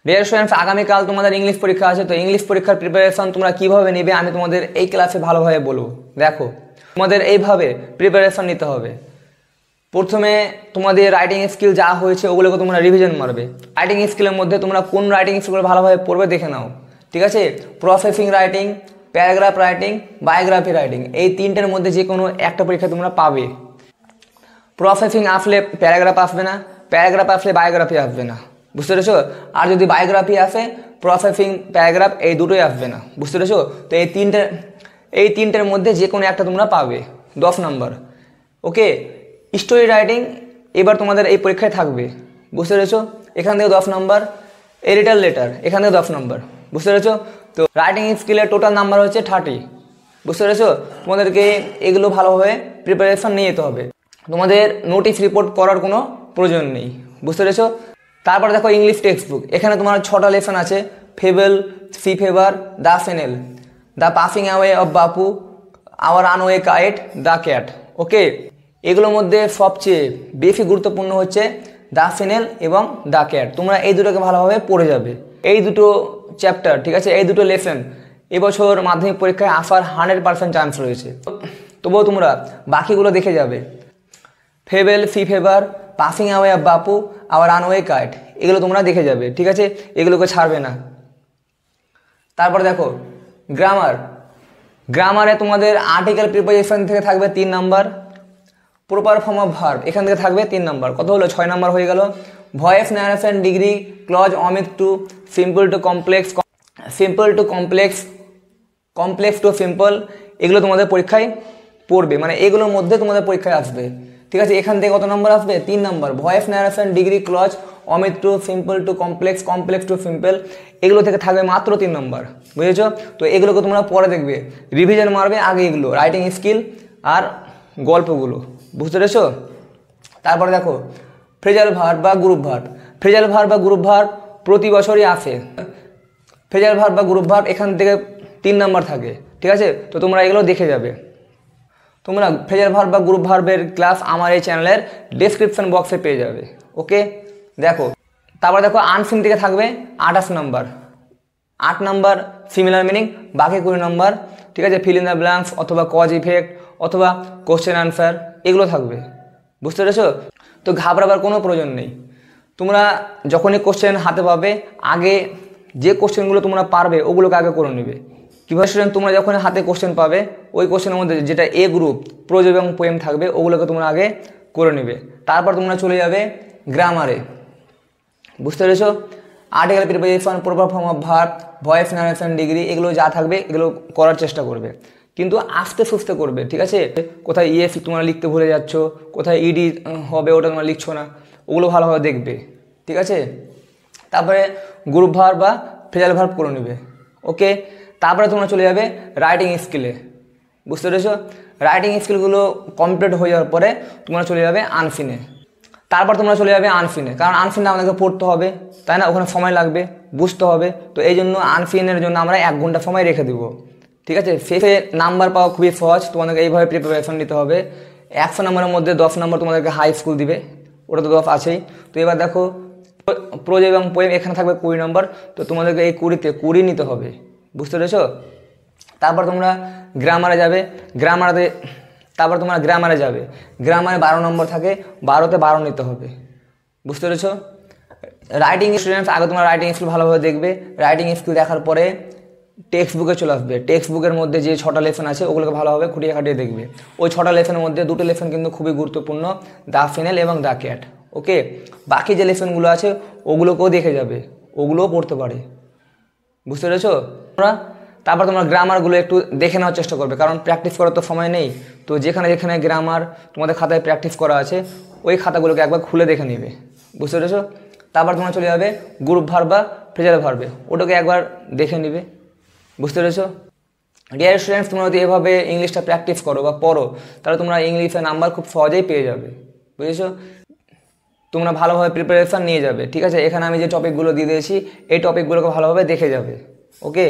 Dear students, আগামীকাল তোমাদের English পরীক্ষা আছে। তো ইংলিশ পরীক্ষার প্রিপারেশন তোমরা কীভাবে নেবে আমি তোমাদের এই ক্লাসে ভালোভাবে বলবো। দেখো, তোমাদের এইভাবে প্রিপারেশন নিতে হবে। প্রথমে তোমাদের রাইটিং স্কিল যা হয়েছে ওগুলোকে তোমরা রিভিশন মারবে। রাইটিং স্কিলের মধ্যে তোমরা কোন রাইটিং স্কিলগুলো ভালোভাবে পড়বে দেখে নাও, ঠিক আছে? Processing writing, paragraph writing, biography writing, এই তিনটের মধ্যে যে কোনো একটা পরীক্ষা তোমরা পাবে। প্রসেসিং আসলে প্যারাগ্রাফ আসবে না, প্যারাগ্রাফ আসলে বায়োগ্রাফি আসবে না, বুঝতে পেরেছো? আর যদি বায়োগ্রাফি আসে, প্রসেসিং, প্যারাগ্রাফ এই দুটোই আসবে না, বুঝতে পেরেছো? তো এই তিনটের মধ্যে যে কোনো একটা তোমরা পাবে 10 নম্বর। ওকে, স্টোরি রাইটিং এবার তোমাদের এই পরীক্ষায় থাকবে, বুঝতে পেরেছো? এখান থেকে 10 নম্বর। এডিটার লেটার এখান থেকে 10 নম্বর, বুঝতে পেরেছো? তো রাইটিং স্কিলের টোটাল নাম্বার হচ্ছে 30, বুঝতে পেরেছো? তোমাদেরকে এগুলো ভালোভাবে প্রিপারেশন নিয়ে যেতে হবে। তোমাদের নোটিশ রিপোর্ট করার কোনো প্রয়োজন নেই, বুঝতে পেরেছো? তারপর দেখো ইংলিশ টেক্সট বুক, এখানে তোমার 6টা লেসন আছে। Fable, C favour, the fennel, the passing away of Bapu, hour আনওয়ে kite, the cat. ওকে, এগুলোর মধ্যে সবচেয়ে বেশি গুরুত্বপূর্ণ হচ্ছে দ্য ফেনেল এবং দ্য ক্যাট। তোমরা এই দুটোকে ভালোভাবে পড়ে যাবে। এই দুটো চ্যাপ্টার, ঠিক আছে, এই দুটো লেসন এবছর মাধ্যমিক পরীক্ষায় আসার 100% চান্স রয়েছে। তবুও তোমরা বাকিগুলো দেখে যাবে। Fable, C favour, passing away of Bapu, hour আনওয়ে kite, এগুলো তোমরা দেখে যাবে, ঠিক আছে? এগুলোকে ছাড়বে না। তারপর দেখো গ্রামারে তোমাদের আর্টিকেল প্রিপোজিশন থেকে থাকবে 3 number. Proper form of verb এখান থেকে থাকবে 3 নাম্বার। কত হলো? 6 নাম্বার হয়ে গেল। Voice, narration, degree, clause, omit to, simple to complex, simple to complex, complex to simple, এগুলো তোমাদের পরীক্ষায় পড়বে, মানে এগুলোর মধ্যে তোমাদের পরীক্ষায় আসবে, ঠিক আছে? এখান থেকে কত নম্বর আসবে? 3 number. Voice, narration, degree, clause, omit to, simple to complex, complex to simple, এগুলো থেকে থাকবে মাত্র 3 নম্বর, বুঝেছো? তো এগুলোকে তোমরা পরে দেখবে, রিভিশন মারবে আগে এগুলো, রাইটিং স্কিল আর গল্পগুলো, বুঝতে পেরেছো? তারপরে দেখো ফ্রেজাল ভার্ব বা গ্রুপ ভার্ব। ফ্রেজাল ভার্ব বা গ্রুপ ভার্ব প্রতি বছরই আসে। ফ্রেজাল ভার্ব বা গ্রুপ ভার্ব এখান থেকে 3 নম্বর থাকে, ঠিক আছে? তো তোমরা এগুলো দেখে যাবে। তোমরা ফ্রেজাল ভার্ব বা গ্রুপ ভার্বের ক্লাস আমার এই চ্যানেলের ডেসক্রিপশন বক্সে পেয়ে যাবে। ওকে, দেখো তারপর দেখো আনসিন থেকে থাকবে 28 নম্বর। 8 নম্বর সিমিলার মিনিং, বাকি 20 নম্বর, ঠিক আছে? ফিল ইন দ্য ব্ল্যাঙ্কস অথবা কজ ইফেক্ট অথবা কোশ্চেন আনসার, এগুলো থাকবে, বুঝতে পেরেছো? তো ঘাবড়াবার কোনো প্রয়োজন নেই। তোমরা যখনই কোশ্চেন হাতে পাবে, আগে যে কোশ্চেনগুলো তোমরা পারবে ওগুলোকে আগে করে নেবে। কীভাবে স্টুডেন্ট? তোমরা যখন হাতে কোশ্চেন পাবে, ওই কোশ্চেনের মধ্যে যেটা এ গ্রুপ প্রোজ এবং পোয়েম থাকবে ওগুলোকে তোমরা আগে করে নেবে। তারপর তোমরা চলে যাবে গ্রামারে, বুঝতে পেরেছো? Article preposition, proper form of verb, voice, narration, degree, এগুলো যা থাকবে এগুলো করার চেষ্টা করবে, কিন্তু আস্তে সুস্তে করবে, ঠিক আছে? কোথায় ইএস তোমরা লিখতে ভুলে যাচ্ছ, কোথায় ইডি হবে ওটা তোমরা লিখছো না, ওগুলো ভালোভাবে দেখবে, ঠিক আছে? তারপরে গ্রুপ ভার্ব বা ফ্রেজাল ভার্ব করে নেবে। ওকে, তারপরে তোমরা চলে যাবে রাইটিং স্কিলে, বুঝতে পেরেছো? রাইটিং স্কিলগুলো কমপ্লিট হয়ে যাওয়ার পরে তোমরা চলে যাবে আনফিনে। তারপর তোমরা চলে যাবে আনফিনে, কারণ আনফিনে আমাদেরকে পড়তে হবে, তাই না? ওখানে সময় লাগবে, বুঝতে হবে। তো এই জন্য আনফিনের জন্য আমরা 1 ঘন্টা সময় রেখে দেবো, ঠিক আছে? শেষে নাম্বার পাওয়া খুবই সহজ, তোমাদেরকে এইভাবে প্রিপারেশন নিতে হবে। 100 নম্বরের মধ্যে 10 নম্বর তোমাদেরকে হাই স্কুল দিবে, ওটা তো 10 আছেই। তো এবার দেখো প্রোজ এবং পোয়েম এখানে থাকবে 20 নম্বর। তো তোমাদেরকে এই 20 নিতে হবে, বুঝতে পেরেছো? তারপর তোমরা গ্রামারে যাবে। তারপর তোমরা গ্রামারে যাবে। গ্রামারে 12 নম্বর থাকে, 12তে 12 নিতে হবে, বুঝতে পেরেছো? রাইটিং স্টুডেন্টস, আগে তোমরা রাইটিং স্কিল ভালোভাবে দেখবে। রাইটিং স্কিল দেখার পরে টেক্সট বুকে চলে আসবে। টেক্সট বুকের মধ্যে যে 6টা লেসন আছে ওগুলোকে ভালোভাবে খুঁটিয়ে খাটিয়ে দেখবে। ওই 6টা লেসনের মধ্যে 2টো লেসন কিন্তু খুবই গুরুত্বপূর্ণ, দ্য ফিনেল এবং দ্য ক্যাট। ওকে, বাকি যে লেসনগুলো আছে ওগুলোকেও দেখে যাবে, ওগুলোও পড়তে পারে, বুঝতে পেরেছো? তারপর তোমরা গ্রামারগুলো একটু দেখে নেওয়ার চেষ্টা করবে, কারণ প্র্যাকটিস করার তো সময় নেই। তো যেখানে যেখানে গ্রামার তোমাদের খাতায় প্র্যাকটিস করা আছে ওই খাতাগুলোকে একবার খুলে দেখে নিবে, বুঝতে পেরেছো? তারপর তোমরা চলে যাবে গ্রুপ ভার্ব বা ফ্রেজাল ভার্বে, ওটাকে একবার দেখে নিবে, বুঝতে পেরেছো? ডিয়ার স্টুডেন্টস, তোমরা যদি এভাবে ইংলিশটা প্র্যাকটিস করো বা পড়ো, তাহলে তোমরা ইংলিশে নাম্বার খুব সহজেই পেয়ে যাবে, বুঝেছো? তোমরা ভালোভাবে প্রিপারেশান নিয়ে যাবে, ঠিক আছে? এখানে আমি যে টপিকগুলো দিয়ে দিয়েছি এই টপিকগুলোকে ভালোভাবে দেখে যাবে। ওকে।